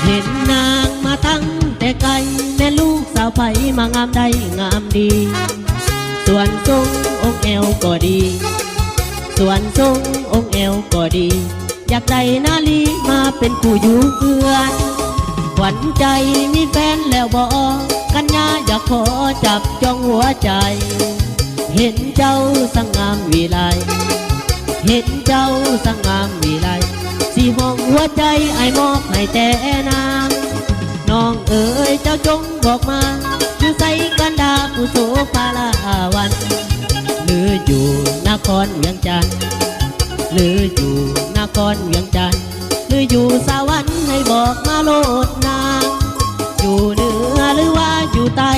เห็นนางมาตั้งแต่ไกลแม่ลูกสาวไผ่มางามได้งามดีส่วนทรงองค์เอวก็ดีส่วนทรงองค์เอวก็ดีอยากได้นาลีมาเป็นคู่อยู่เพื่อนหวั่นใจมีแฟนแล้วบอกกัญญาอยากขอจับจองหัวใจเห็นเจ้าสังงามวิไลเห็นเจ้าสังงามวิไลสีห้องหัวใจไอ้มอบให้แต่นางน้องเอ๋ยเจ้าจงบอกมาอยู่ใส่กันดาผู้โสภาลาวันหรืออยู่นครเวียงจันทร์หรืออยู่นครเวียงจันทร์หรืออยู่สวรรค์ให้บอกมาโลดนางอยู่เหนือหรือว่าอยู่ใต้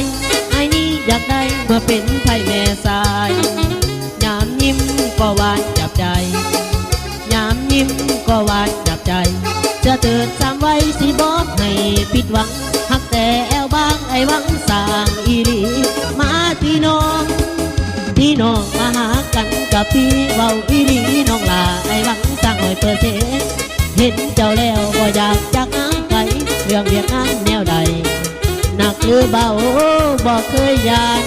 ไอ้นี่อยากได้มาเป็นไผ่แม่สายยามยิ้มก็หวานจับใจยามยิ้มก็หวานจับใจจะเติดจำไว้สิบอกให้ผิดหวังหักแต่แอวบางไอ้หวังสร้างอีหลีมาที่น้องมาหากันกับพี่เบาอีหลีน้องลาไอ้หวังสร้าง100%เห็นเจ้าแล้วก็อยากจากน้ำไกลเรื่องเรียกงานแนวใดหนักหรือเบาบอกเคยยัน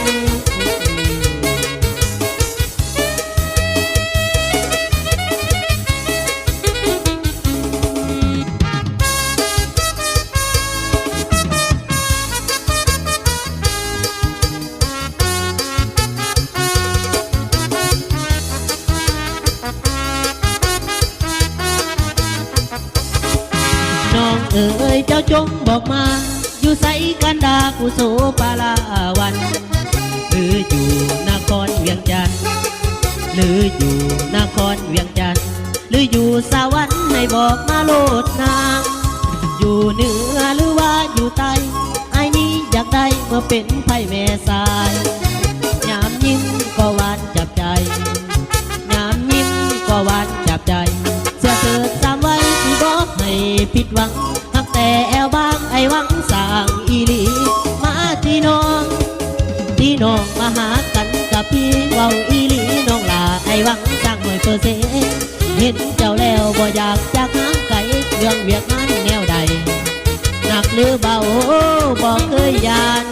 น้องเอ๋ยเจ้าจงบอกมาอยู่ใส่กันดากุโสปาลาวันหรืออยู่นครเวียงจันทร์หรืออยู่นครเวียงจันทร์หรืออยู่สวรรค์ให้บอกมาโลดนางอยู่เหนือหรือว่าอยู่ใต้ไอ้นี้อยากได้มาเป็นไผ่แม่สายยามยิ้มก็หวานจับใจยามยิ้มก็หวานจับใจเสื้อเธอจำไว้ที่บอกให้ผิดหวังหักแต่แอวบางไอ้หวังสร้างอีหลีมาที่น้องมาหากันกับพี่เว้าอีหลีน้องลาไอ้หวังสร้าง100%เห็นเจ้าแล้วบ่อยากจากหางไกลเรื่องเวียกงานแนวใดหนักหรือเบาบอกเคยยาน